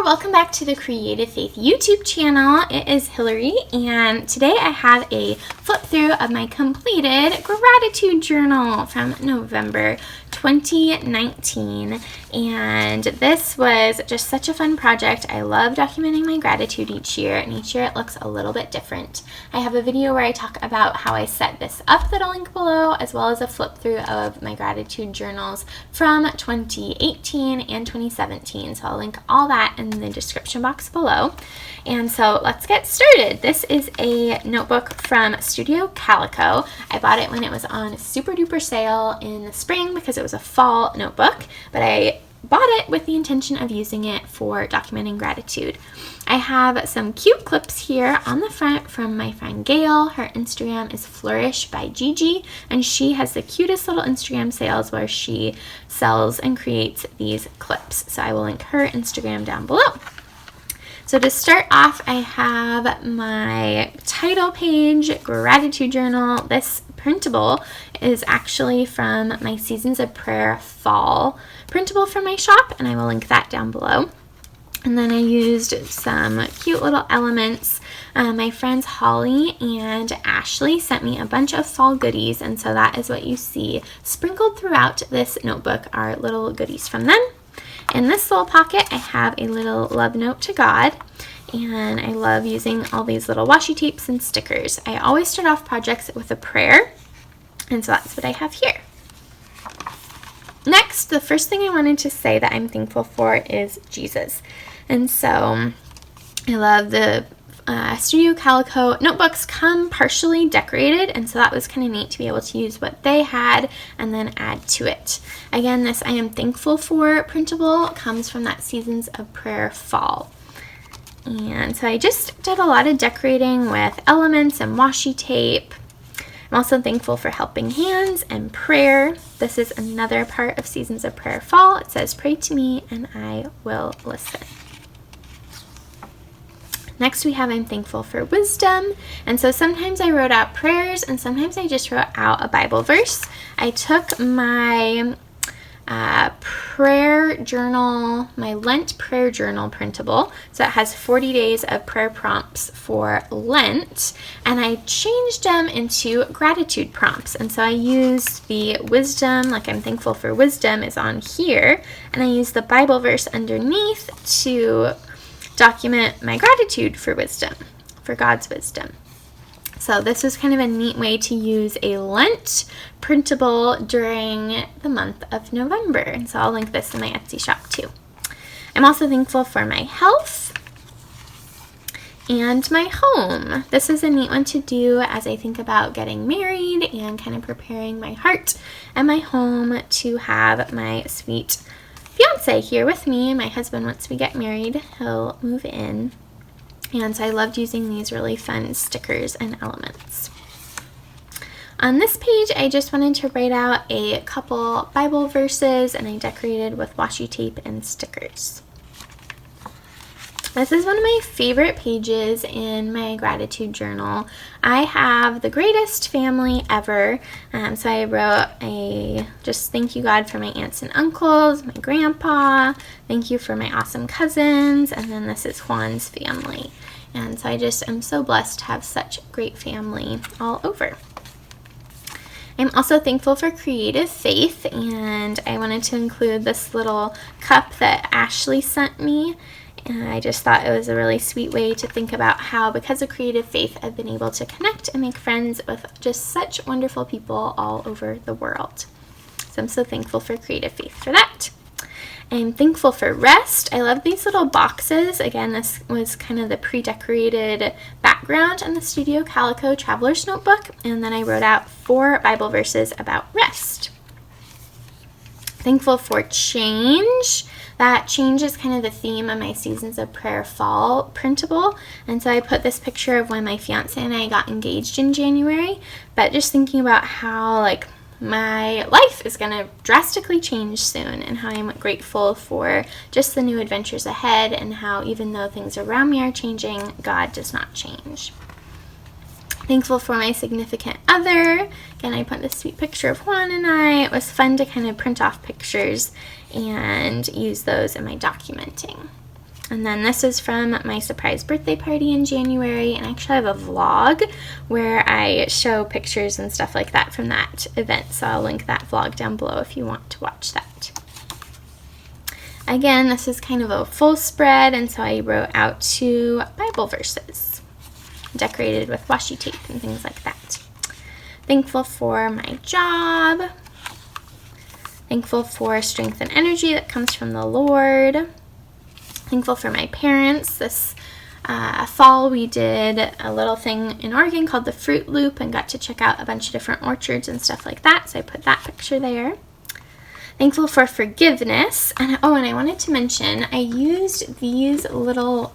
there, welcome back to the Creative Faith YouTube channel. It is Hillary, and today I have a flip through of my completed gratitude journal from November 2019, and this was just such a fun project. I love documenting my gratitude each year, and each year it looks a little bit different. I have a video where I talk about how I set this up that I'll link below, as well as a flip through of my gratitude journals from 2018 and 2017, so I'll link all that in the description box below. And so let's get started. This is a notebook from Studio Calico. I bought it when it was on super duper sale in the spring because it was a fall notebook, but I bought it with the intention of using it for documenting gratitude. I have some cute clips here on the front from my friend Gail. Her Instagram is Flourish by Gigi, and she has the cutest little Instagram sales where she sells and creates these clips. So I will link her Instagram down below. So to start off, I have my title page, gratitude journal. This printable is actually from my Seasons of Prayer fall printable from my shop, and I will link that down below. And then I used some cute little elements. My friends Holly and Ashley sent me a bunch of fall goodies, and so that is what you see sprinkled throughout this notebook are little goodies from them. In this little pocket, I have a little love note to God, and I love using all these little washi tapes and stickers. I always start off projects with a prayer, and so that's what I have here. Next, the first thing I wanted to say that I'm thankful for is Jesus. And so I love the Studio Calico notebooks come partially decorated, and so that was kind of neat to be able to use what they had and then add to it. Again, this I am thankful for printable comes from that Seasons of Prayer fall. And so I just did a lot of decorating with elements and washi tape. I'm also thankful for helping hands and prayer. This is another part of Seasons of Prayer fall. It says, "Pray to me and I will listen." Next we have I'm thankful for wisdom. And so sometimes I wrote out prayers and sometimes I just wrote out a Bible verse. I took my prayer journal, my Lent prayer journal printable. So it has 40 days of prayer prompts for Lent, and I changed them into gratitude prompts. And so I used the wisdom, like I'm thankful for wisdom is on here, and I used the Bible verse underneath to document my gratitude for wisdom, for God's wisdom. So this is kind of a neat way to use a Lent printable during the month of November. And so I'll link this in my Etsy shop too. I'm also thankful for my health and my home. This is a neat one to do as I think about getting married and kind of preparing my heart and my home to have my sweet fiance here with me. My husband, once we get married, he'll move in. And so I loved using these really fun stickers and elements. On this page, I just wanted to write out a couple Bible verses, and I decorated with washi tape and stickers. This is one of my favorite pages in my gratitude journal. I have the greatest family ever. So I wrote just thank you God for my aunts and uncles, my grandpa, thank you for my awesome cousins, and then this is Juan's family. And so I just am so blessed to have such great family all over. I'm also thankful for Creative Faith, and I wanted to include this little cup that Ashley sent me. And I just thought it was a really sweet way to think about how, because of Creative Faith, I've been able to connect and make friends with just such wonderful people all over the world. So I'm so thankful for Creative Faith for that. I'm thankful for rest. I love these little boxes. Again, this was kind of the pre-decorated background on the Studio Calico Traveler's Notebook. And then I wrote out 4 Bible verses about rest. Thankful for change. That change is kind of the theme of my Seasons of Prayer fall printable. And so I put this picture of when my fiance and I got engaged in January. But just thinking about how my life is going to drastically change soon, and how I'm grateful for just the new adventures ahead, and how even though things around me are changing, God does not change. Thankful for my significant other. Again, I put this sweet picture of Juan and I. It was fun to kind of print off pictures and use those in my documenting. And then this is from my surprise birthday party in January, and I actually have a vlog where I show pictures and stuff like that from that event, so I'll link that vlog down below if you want to watch that. Again, this is kind of a full spread, and so I wrote out 2 Bible verses, decorated with washi tape and things like that. Thankful for my job. Thankful for strength and energy that comes from the Lord. Thankful for my parents. This fall we did a little thing in Oregon called the Fruit Loop and got to check out a bunch of different orchards and stuff like that, so I put that picture there. Thankful for forgiveness. And I wanted to mention I used these little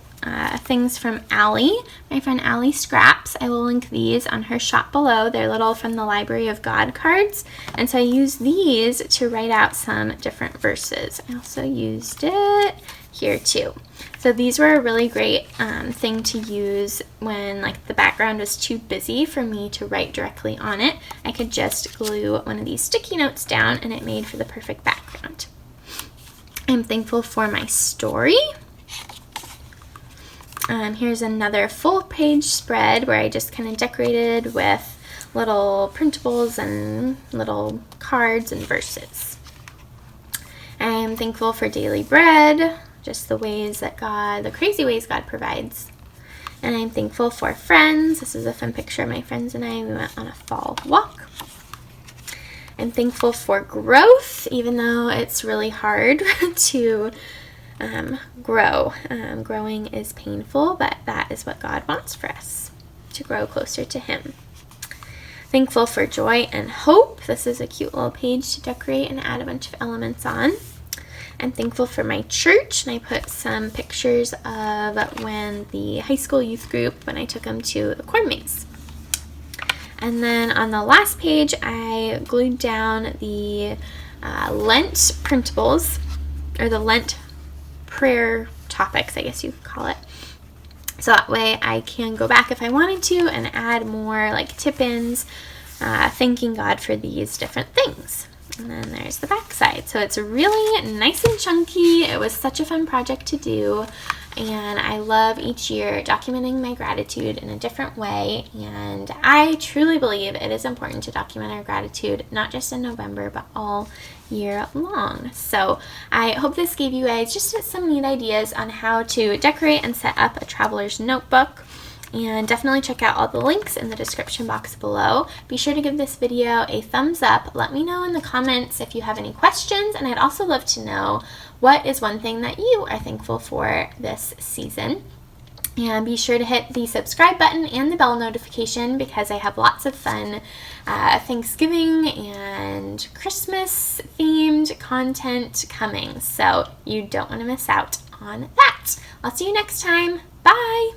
things from Allie, my friend Allie Scraps. I will link these on her shop below. They're little from the Library of God cards, and so I used these to write out some different verses. I also used it here too. So these were a really great thing to use when the background was too busy for me to write directly on it. I could just glue one of these sticky notes down and it made for the perfect background. I'm thankful for my story. Here's another full page spread where I just kind of decorated with little printables and little cards and verses. I'm thankful for daily bread, just the crazy ways God provides. And I'm thankful for friends. This is a fun picture of my friends and I. We went on a fall walk. I'm thankful for growth, even though it's really hard to grow. Growing is painful, but that is what God wants for us, to grow closer to Him. Thankful for joy and hope. This is a cute little page to decorate and add a bunch of elements on. I'm thankful for my church, and I put some pictures of when the high school youth group, when I took them to the corn maze. And then on the last page, I glued down the Lent printables, or the Lent prayer topics, I guess you could call it. So that way I can go back if I wanted to and add more tip-ins, thanking God for these different things. And then there's the back side. So it's really nice and chunky. It was such a fun project to do, and I love each year documenting my gratitude in a different way, and I truly believe it is important to document our gratitude, not just in November, but all year long. So I hope this gave you guys just some neat ideas on how to decorate and set up a traveler's notebook. And definitely check out all the links in the description box below. Be sure to give this video a thumbs up. Let me know in the comments if you have any questions, and I'd also love to know what is one thing that you are thankful for this season. And be sure to hit the subscribe button and the bell notification, because I have lots of fun Thanksgiving and Christmas themed content coming, so you don't want to miss out on that. I'll see you next time. Bye!